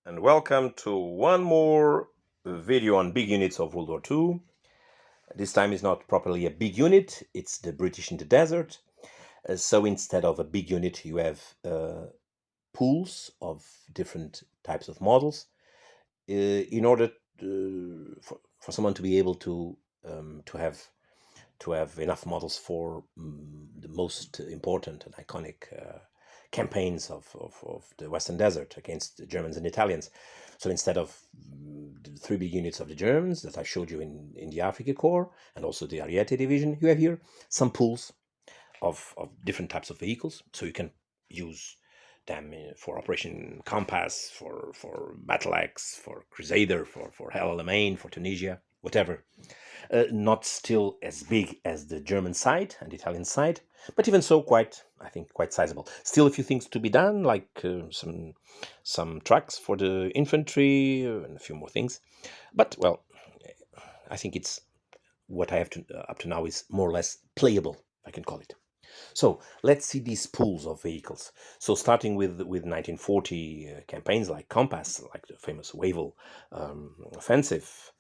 and welcome to one more video on big units of World War II. This time is not properly a big unit, it's the British in the desert. So instead of a big unit, you have pools of different types of models in order for someone to be able to have enough models for the most important and iconic campaigns of the Western Desert against the Germans and Italians. So instead of the 3 big units of the Germans that I showed you in the Africa Corps and also the Ariete Division, you have here some pools of different types of vehicles. So you can use them for Operation Compass, for Battle Axe, for Crusader, for Hell Alamein, for Tunisia, whatever. Not still as big as the German side and Italian side, but even so, I think quite sizable. Still a few things to be done, like some trucks for the infantry and a few more things. But well, I think it's what I have up to now is more or less playable, I can call it. So let's see these pools of vehicles. So starting with 1940 campaigns like Compass, like the famous Wavell offensive,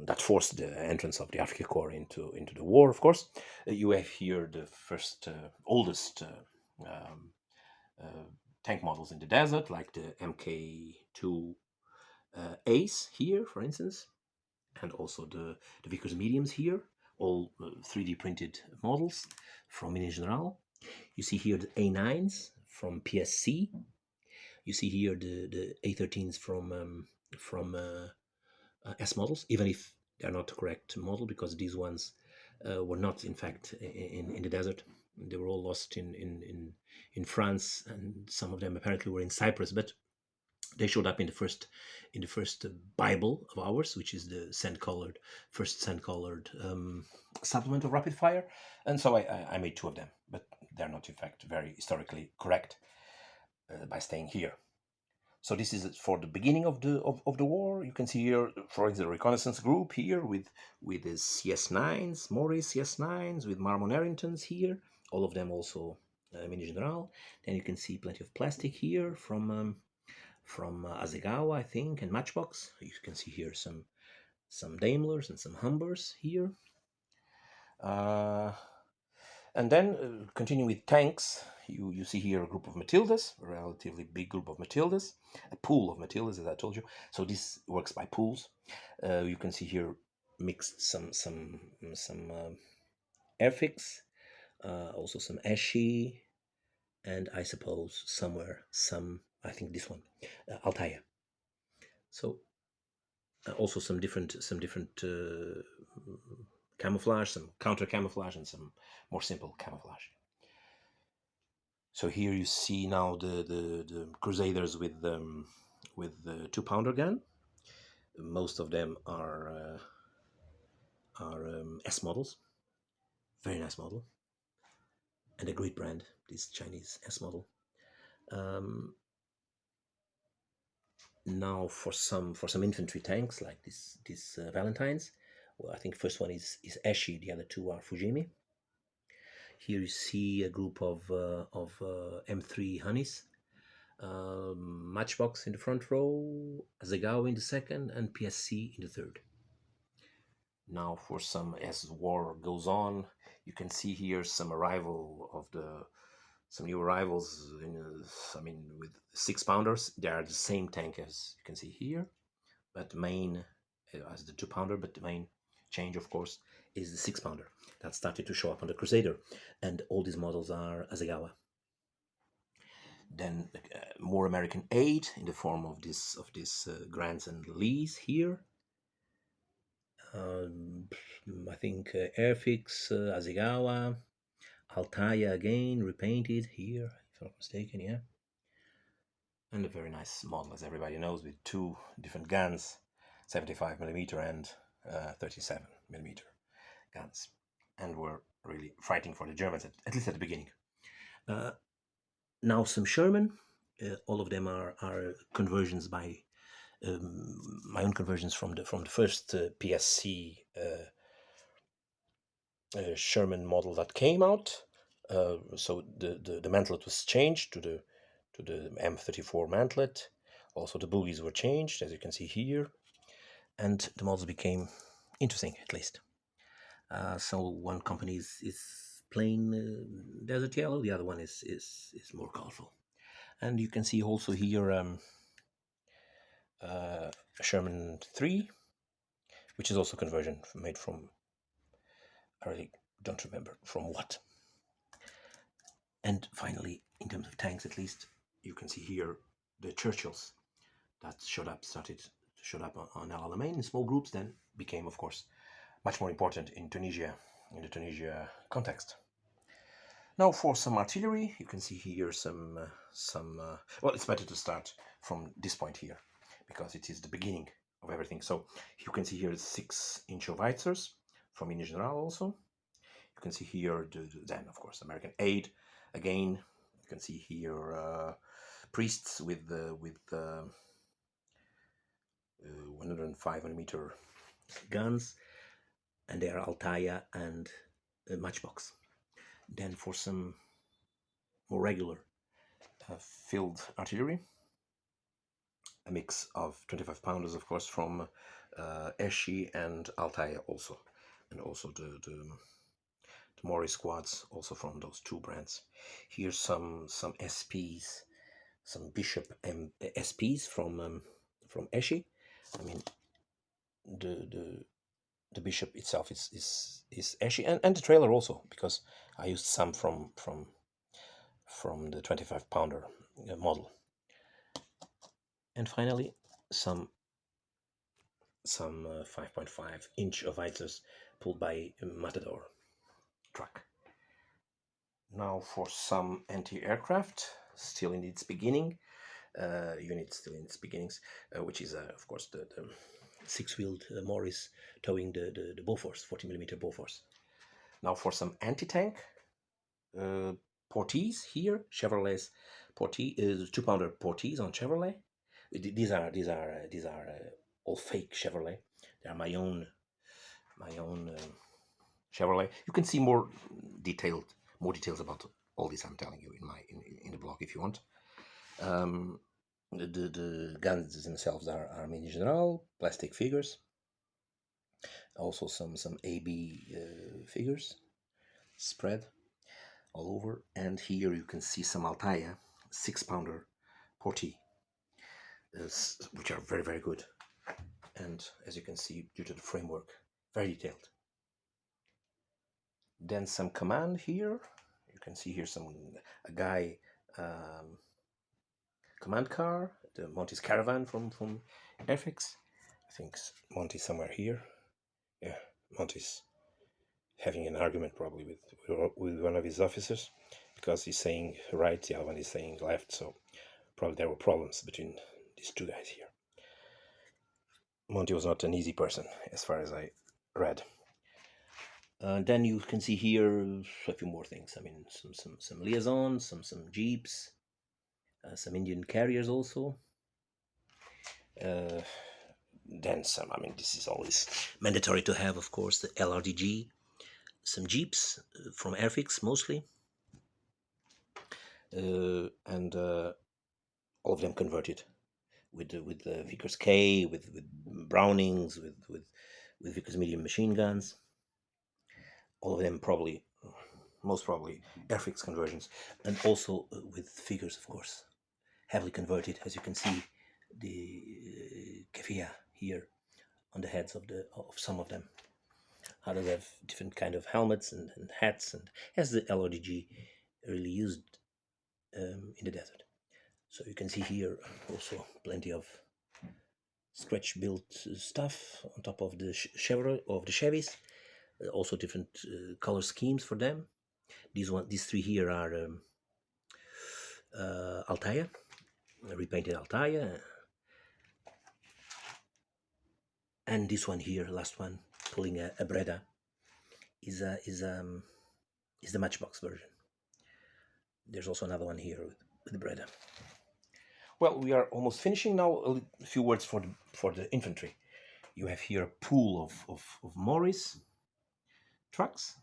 that forced the entrance of the Africa Corps into the war, of course. You have here the first oldest tank models in the desert, like the MK2 Ace here, for instance, and also the Vickers mediums here, all 3D printed models from Minigeneral. You see here the A9s from PSC. You see here the A13s from S models, even if they're not the correct model, because these ones were not, in fact, in the desert. They were all lost in France, and some of them apparently were in Cyprus. But they showed up in the first Bible of ours, which is the first sand-colored supplement of Rapid Fire, and so I made 2 of them, but they're not, in fact, very historically correct by staying here. So this is for the beginning of the war. You can see here, for instance, the reconnaissance group here with the CS9s, Morris CS9s, with Marmon Arringtons here. All of them also Minigeneral. Then you can see plenty of plastic here from Hasegawa, I think, and Matchbox. You can see here some Daimlers and some Humbers here. And then continuing with tanks, you see here a group of Matildas, a relatively big group of Matildas, a pool of Matildas, as I told you. So this works by pools. You can see here mixed some Airfix, also some Esci, and I suppose somewhere I think this one, Altaya. So also some different camouflage, some counter camouflage, and some more simple camouflage. So here you see now the Crusaders with the 2-pounder gun. Most of them are S models. Very nice model, and a great brand. This Chinese S model. Now for some infantry tanks like these Valentines. Well, I think first one is Esci. The other 2 are Fujimi. Here you see a group of M3 Honeys. Matchbox in the front row, Hasegawa in the second, and PSC in the third. Now for as the war goes on, you can see here some new arrivals with 6-pounders. They are the same tank as you can see here, but the main as the 2-pounder, but the main change, of course, is the 6-pounder that started to show up on the Crusader, and all these models are Hasegawa. Then more American aid in the form of this grants and lease here. I think Airfix, Hasegawa, Altaya again, repainted here, if I'm not mistaken, yeah. And a very nice model, as everybody knows, with 2 different guns, 75mm and 37mm guns. And we're really fighting for the Germans, at least at the beginning. Now some Sherman. All of them are conversions by my own conversions from the first PSC Sherman model that came out. So the mantlet was changed to the M34 mantlet. Also, the bogies were changed, as you can see here, and the models became interesting, at least. So one company is plain desert yellow, the other one is more colorful. And you can see also here Sherman 3, which is also conversion made from, I really don't remember from what. And finally, in terms of tanks at least, you can see here the Churchills that started to show up on El Alamein in small groups, then became, of course, much more important in Tunisia, in the Tunisia context. Now for some artillery, you can see here some well, it's better to start from this point here, because it is the beginning of everything. So you can see here 6-inch howitzers from Minigeneral also. You can see here, then, of course, American aid. Again, you can see here priests with 105mm guns, and they are Altaya and Matchbox. Then for some more regular field artillery, a mix of 25-pounders, of course, from Esci and Altaya also, and also the Morris squads also from those two brands. Here's some SPs, some Bishop SPs from Esci. I mean, the Bishop itself is Esci, and the trailer also, because I used some from the 25-pounder model. And finally, some 5.5-inch howitzers pulled by a Matador truck. Now for some anti-aircraft, still in its beginning, unit still in its beginnings, which is of course the six-wheeled Morris towing the Bofors, 40mm Bofors. Now for some anti-tank Portees here, Chevrolet's Portee is 2-pounder Portees on Chevrolet. These are all fake Chevrolet. They are my own Chevrolet. You can see more details about all this I'm telling you in the blog if you want. The guns themselves are Minigeneral plastic figures. Also some AB figures spread all over, and here you can see some Altaya 6-pounder Portee, which are very, very good, and as you can see, due to the framework, very detailed. Then some command here. You can see here a guy command car, the Monty's Caravan from Airfix. I think Monty's somewhere here. Yeah, Monty's having an argument probably with one of his officers, because he's saying right, the other one is saying left, so probably there were problems between these two guys here. Monty was not an easy person, as far as I read. Then you can see here a few more things. I mean, some liaisons, some jeeps, some Indian carriers also. Then some. I mean, this is always mandatory to have, of course, the LRDG, some jeeps from Airfix mostly, and all of them converted with the Vickers K, with Brownings, with Vickers medium machine guns. All of them probably, most probably, Airfix conversions, and also with figures, of course, heavily converted, as you can see the keffiyeh here on the heads of some of them. How do they have different kind of helmets and hats, and as the LODG really used in the desert. So you can see here also plenty of scratch built stuff on top of the Chevys. Also different color schemes for them. These three here are Altaya, repainted Altaya, and this one here, last one, pulling a Breda, is the Matchbox version. There's also another one here with the Breda. Well, we are almost finishing now. A few words for the infantry. You have here a pool of Morris trucks.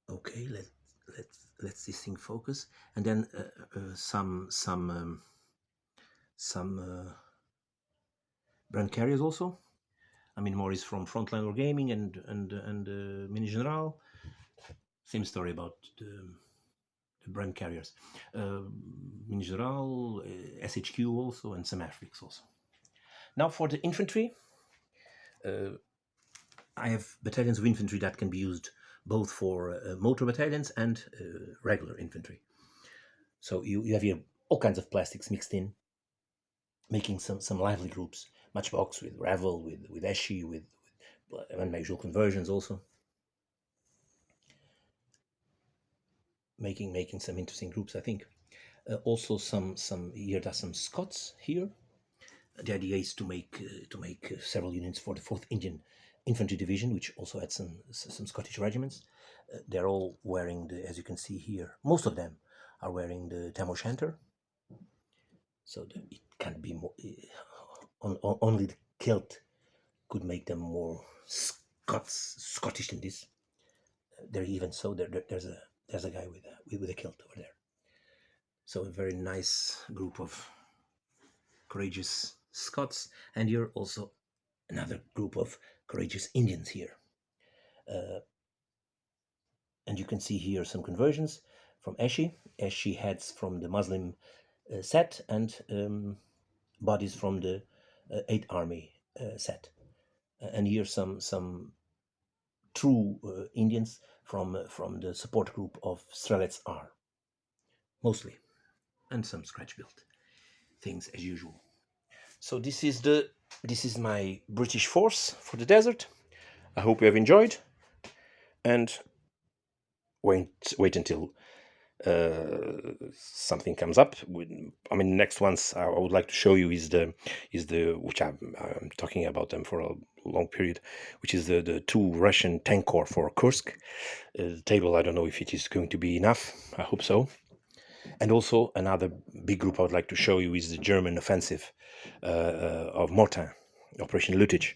Okay, let's this thing focus, and then some some brand carriers also. I mean, more is from Frontline Wargaming and Minigeneral. Same story about the brand carriers. Minigeneral, SHQ also, and some Airfix also. Now for the infantry, I have battalions of infantry that can be used both for motor battalions and regular infantry. So you have here all kinds of plastics mixed in, making some lively groups. Matchbox with Revell, with Esci, with unusual conversions also. Making some interesting groups, I think. Also some here there's some Scots here. The idea is to make several units for the 4th Indian Infantry Division, which also had some Scottish regiments. They're all wearing the, as you can see here, most of them are wearing the Tam O'Shanter. So it can't be more. Only the kilt could make them more Scottish than this. They're even so. There's a guy with a kilt over there. So a very nice group of courageous Scots, and you're also another group of courageous Indians here. And you can see here some conversions from Esci. Esci heads from the Muslim set, and bodies from the 8th Army set. And here some true Indians from the support group of Strelets R, mostly, and some scratch built things as usual. So this is my British force for the desert. I hope you have enjoyed, and wait until something comes up. I mean, next ones I would like to show you is the which I'm talking about them for a long period, which is the 2 Russian tank corps for Kursk. The table, I don't know if it is going to be enough. I hope so. And also another big group I would like to show you is the German offensive of Mortain, Operation Lüttich.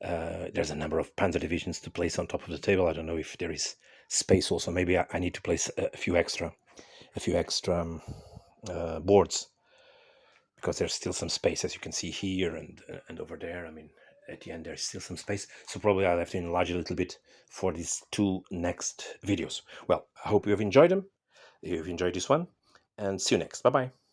There's a number of panzer divisions to place on top of the table. I don't know if there is space also. Maybe I need to place a few extra boards, because there's still some space, as you can see here and over there. I mean, at the end there's still some space, so probably I'll have to enlarge a little bit for these 2 next videos. Well, I hope you have enjoyed them. You've enjoyed this one, and see you next. Bye bye.